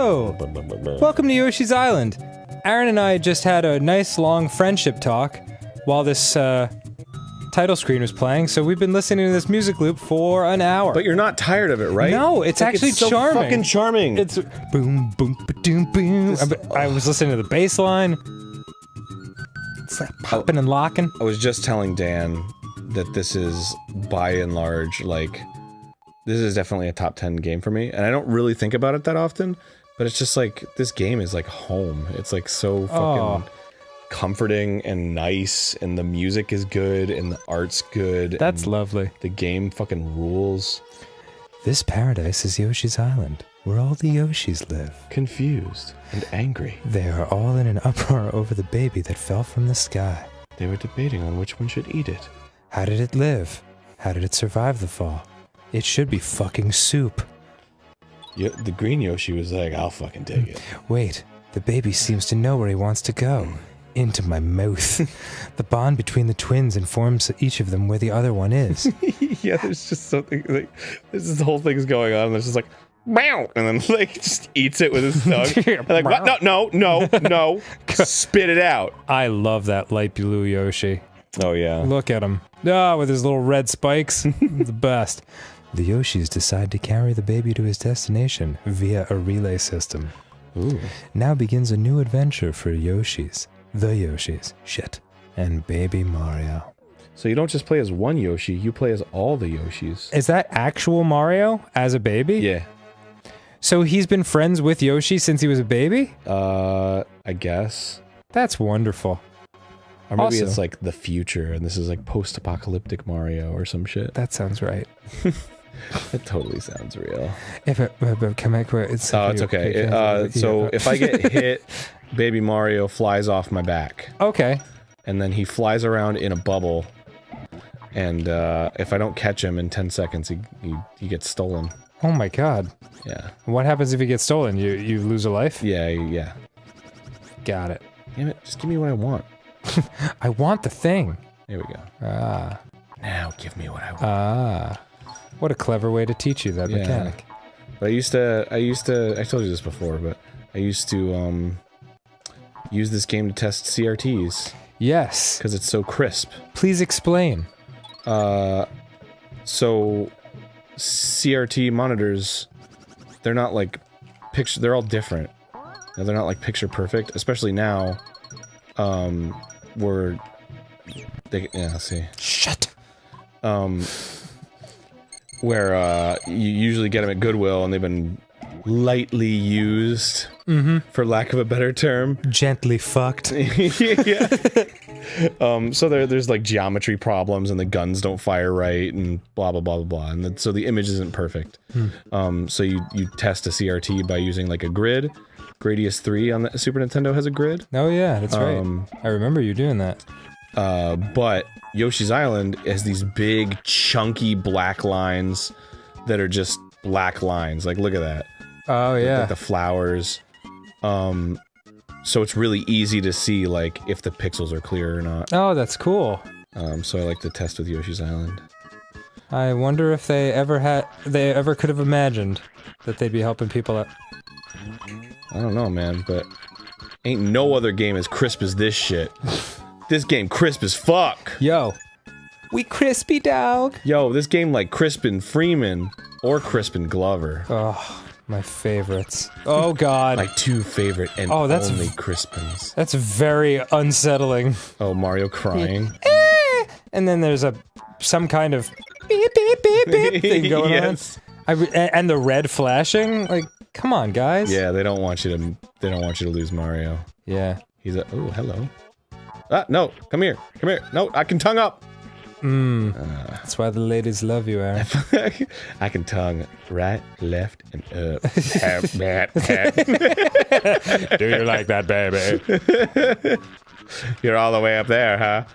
Hello! Welcome to Yoshi's Island. Aaron and I just had a nice long friendship talk while this title screen was playing, so we've been listening to this music loop for an hour. But you're not tired of it, right? No, it's actually so charming. fucking charming. It's boom, boom, ba-doom, boom. I was listening to the bass line. It's like popping and locking. I was just telling Dan that this is, by and large, like, this is definitely a top 10 game for me, and I don't really think about it that often, but it's just like, this game is like home. It's like so fucking comforting and nice, and the music is good, and the art's good. That's lovely. The game fucking rules. This paradise is Yoshi's Island, where all the Yoshis live. Confused and angry. They are all in an uproar over the baby that fell from the sky. They were debating on which one should eat it. How did it live? How did it survive the fall? It should be fucking soup. The green Yoshi was like, I'll fucking take it. Wait, the baby seems to know where he wants to go. Into my mouth. The bond between the twins informs each of them where the other one is. Yeah, there's just something like, this whole thing's going on, and there's just like, meow, and then like just eats it with his tongue. And like, what? No, spit it out. I love that light blue Yoshi. Oh yeah. Look at him. Ah, with his little red spikes. The best. The Yoshis decide to carry the baby to his destination via a relay system. Ooh. Now begins a new adventure for Yoshis, the Yoshis, and baby Mario. So you don't just play as one Yoshi, you play as all the Yoshis. Is that actual Mario as a baby? Yeah. So he's been friends with Yoshi since he was a baby? I guess. That's wonderful. Or maybe Also, it's like the future, and this is like post-apocalyptic Mario or some shit. that sounds right. It totally sounds real. If it, it's It's okay. So if I get hit, baby Mario flies off my back. Okay. And then he flies around in a bubble, and if I don't catch him in 10 seconds, he gets stolen. Oh my god. Yeah. What happens if he gets stolen? You lose a life? Yeah. Got it. Damn it, just give me what I want. I want the thing. There we go. Ah. Now give me what I want. Ah. What a clever way to teach you that mechanic. But I used to, I told you this before, but I used to, use this game to test CRTs. Yes. Because it's so crisp. Please explain. So, CRT monitors, they're not like picture, they're all different. Now, they're not like picture perfect, especially now, let's see. Shut. Where, you usually get them at Goodwill, and they've been lightly used, for lack of a better term. Gently fucked. Yeah. So there's like geometry problems, and the guns don't fire right, and blah blah blah blah blah, and so the image isn't perfect. So you test a CRT by using like a grid. Gradius 3 on the Super Nintendo has a grid. Oh yeah, that's right. I remember you doing that. But Yoshi's Island has these big, chunky black lines that are just black lines. Like, look at that. Oh yeah. Like the flowers. So it's really easy to see, like, if the pixels are clear or not. Oh, that's cool. So I like to test with Yoshi's Island. I wonder if they ever could have imagined that they'd be helping people out. I don't know, man, but ain't no other game as crisp as this shit. This game crisp as fuck. Yo. We crispy, dog. Yo, this game like Crispin Freeman or Crispin Glover. Oh, my favorites. Oh god. My two favorite and that's only Crispins. That's very unsettling. Oh, Mario crying. And then there's some kind of beep beep beep beep thing going Yes. on. And the red flashing, like, come on, guys. Yeah, they don't want you to lose Mario. Yeah. He's a, oh, hello. Ah, no, come here. No, I can tongue up. That's why the ladies love you, Aaron. I can tongue right, left, and up. Do you like that, baby? You're all the way up there, huh?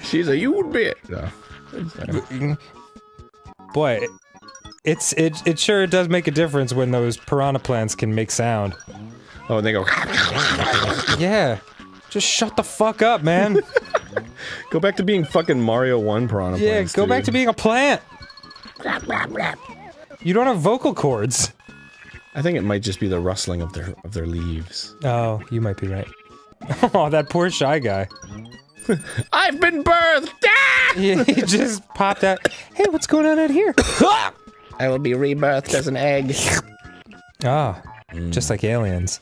She's a you bit. No. Boy, it sure does make a difference when those piranha plants can make sound. Oh, and they go. Yeah. Just shut the fuck up, man. Go back to being fucking Mario 1 piranha Yeah, plants, go back to being a plant. You don't have vocal cords. I think it might just be the rustling of their leaves. Oh, you might be right. Oh, that poor shy guy. I've been birthed! Ah! He just popped out. Hey, what's going on out here? I will be rebirthed as an egg. Ah, just like aliens.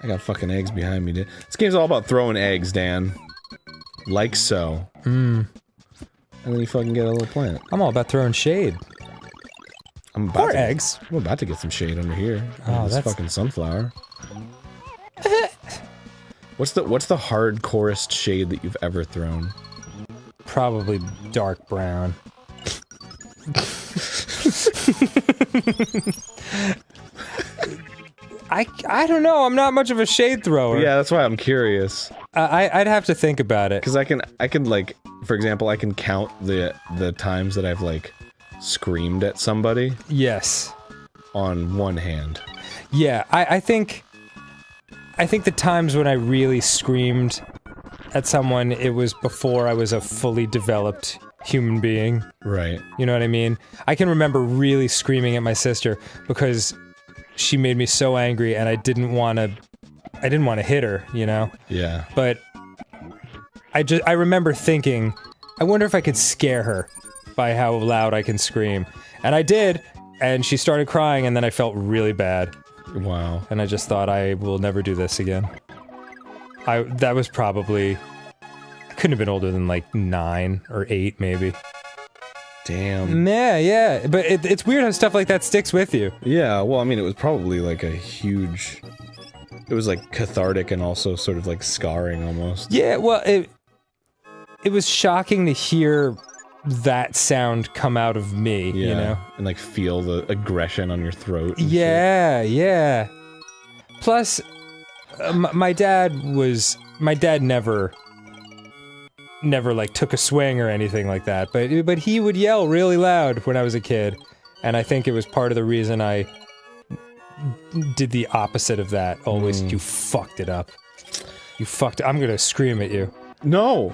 I got fucking eggs behind me, dude. This game's all about throwing eggs, Dan. Like so. And then you fucking get a little plant. I'm all about throwing shade. Or eggs. I'm about to get some shade under here. Oh, this that's fucking sunflower. What's the hardcorest shade that you've ever thrown? probably dark brown. I don't know. I'm not much of a shade thrower. Yeah, that's why I'm curious. I'd have to think about it. Because I can like, for example, I can count the times that I've like screamed at somebody. Yes. On one hand. Yeah, I think the times when I really screamed at someone, it was before I was a fully developed human being. Right. You know what I mean? I can remember really screaming at my sister because she made me so angry and I didn't want to hit her, you know? Yeah. But I remember thinking, I wonder if I could scare her by how loud I can scream. And I did, and she started crying and then I felt really bad. Wow. And I just thought, I will never do this again. That was probably... I couldn't have been older than like 9 or 8, maybe. Damn. Yeah. But it's weird how stuff like that sticks with you. Yeah, well, I mean, it was probably like a huge... It was like cathartic and also sort of like scarring almost. Yeah, well, it was shocking to hear that sound come out of me, you know? And like feel the aggression on your throat. Yeah. Plus, my dad never like took a swing or anything like that, but he would yell really loud when I was a kid, and I think it was part of the reason I did the opposite of that. Always, you fucked it up. I'm gonna scream at you. No!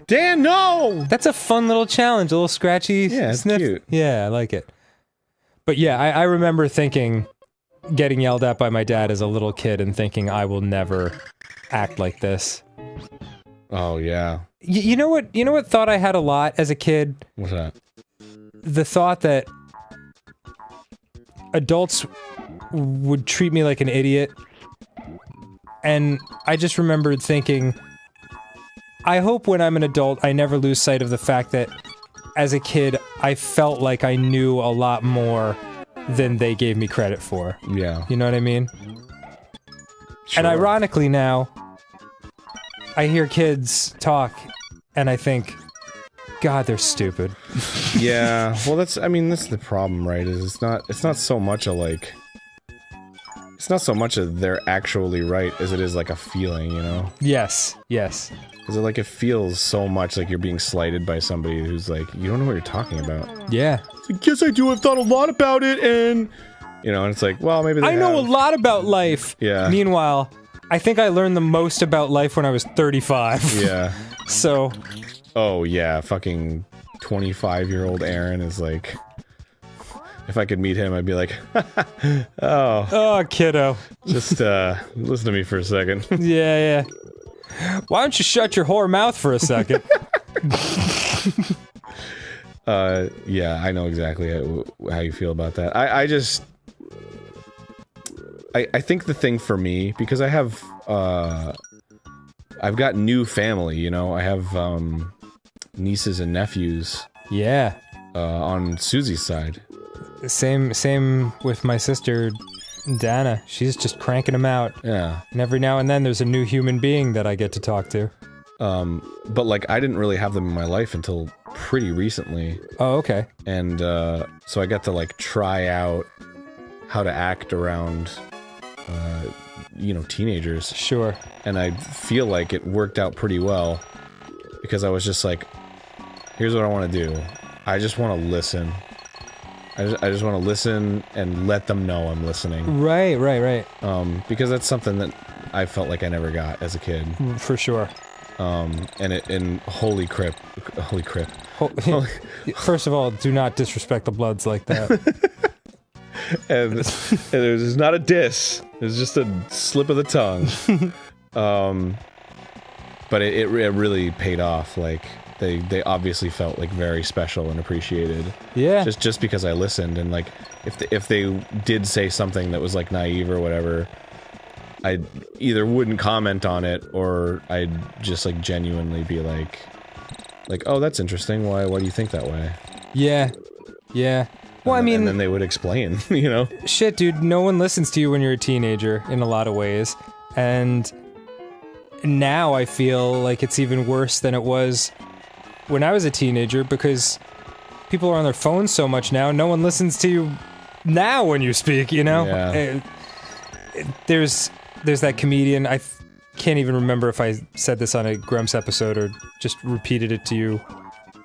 Dan, no! That's a fun little challenge, a little scratchy sniff. Cute. Yeah, I like it. But yeah, I remember getting yelled at by my dad as a little kid and thinking, I will never act like this. Oh, yeah. You know what thought I had a lot as a kid? What's that? The thought that adults would treat me like an idiot. And I just remembered thinking, I hope when I'm an adult I never lose sight of the fact that as a kid I felt like I knew a lot more than they gave me credit for. Yeah. You know what I mean? Sure. And ironically now, I hear kids talk and I think, God, they're stupid. Yeah, well that's the problem, right? Is it's not so much they're actually right as it is like a feeling, you know? Yes. Because it feels so much like you're being slighted by somebody who's like, you don't know what you're talking about. Yeah. It's like, yes I do, I've thought a lot about it, and... You know, and it's like, well, maybe they know a lot about life. Yeah. Meanwhile, I think I learned the most about life when I was 35. Yeah. So... Oh, yeah, fucking 25-year-old Aaron is like... If I could meet him, I'd be like, oh. Oh, kiddo. Just, listen to me for a second. Yeah. Why don't you shut your whore mouth for a second? Yeah, I know exactly how you feel about that. I think the thing for me, because I have, I've got new family, you know? I have, nieces and nephews. Yeah. On Susie's side. Same with my sister, Dana. She's just cranking them out. Yeah. And every now and then there's a new human being that I get to talk to. But like, I didn't really have them in my life until pretty recently. Oh, okay. And, so I got to like try out how to act around, you know, teenagers. Sure. And I feel like it worked out pretty well, because I was just like, here's what I want to do. I just want to listen. I just want to listen and let them know I'm listening. Right. Because that's something that I felt like I never got as a kid. For sure. And holy crap. First of all, do not disrespect the Bloods like that. and it was not a diss. It was just a slip of the tongue. But it really paid off. Like they obviously felt like very special and appreciated. Yeah. Just because I listened, and like if they did say something that was like naive or whatever, I either wouldn't comment on it, or I'd just like genuinely be like, oh, that's interesting. Why do you think that way? Yeah. Yeah. Well, I mean, and then they would explain, you know? Shit, dude, no one listens to you when you're a teenager in a lot of ways. And now I feel like it's even worse than it was when I was a teenager, because people are on their phones so much now, no one listens to you now when you speak, you know? Yeah. There's that comedian, I can't even remember if I said this on a Grumps episode or just repeated it to you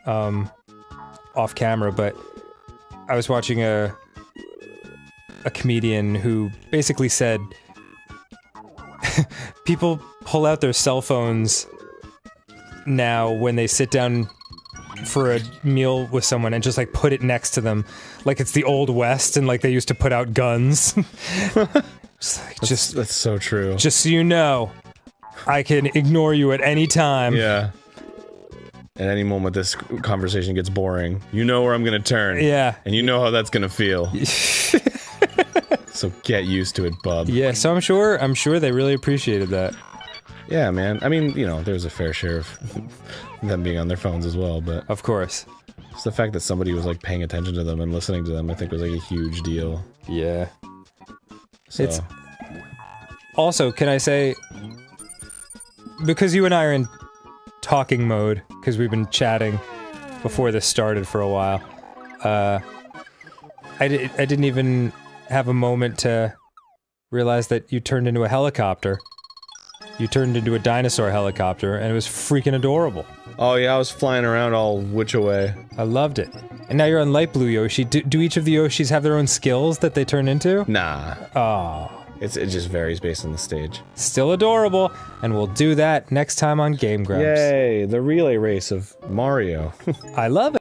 off camera, but I was watching a comedian who basically said people pull out their cell phones now when they sit down for a meal with someone and just like put it next to them like it's the Old West and like they used to put out guns. That's so true. Just so you know, I can ignore you at any time. Yeah. At any moment this conversation gets boring, you know where I'm gonna turn. Yeah. And you know how that's gonna feel. So get used to it, bub. Yeah, so I'm sure they really appreciated that. Yeah, man. I mean, you know, there's a fair share of them being on their phones as well, but... Of course. It's the fact that somebody was, like, paying attention to them and listening to them, I think was, like, a huge deal. Yeah. So. It's... Also, can I say... Because you and I are in talking mode, because we've been chatting before this started for a while, I didn't even have a moment to realize that you turned into a helicopter. You turned into a dinosaur helicopter, and it was freaking adorable. Oh yeah, I was flying around all which away. I loved it. And now you're on Light Blue Yoshi. Do each of the Yoshis have their own skills that they turn into? Nah. Oh. It just varies based on the stage. Still adorable, and we'll do that next time on Game Grumps. Yay, the relay race of Mario. I love it.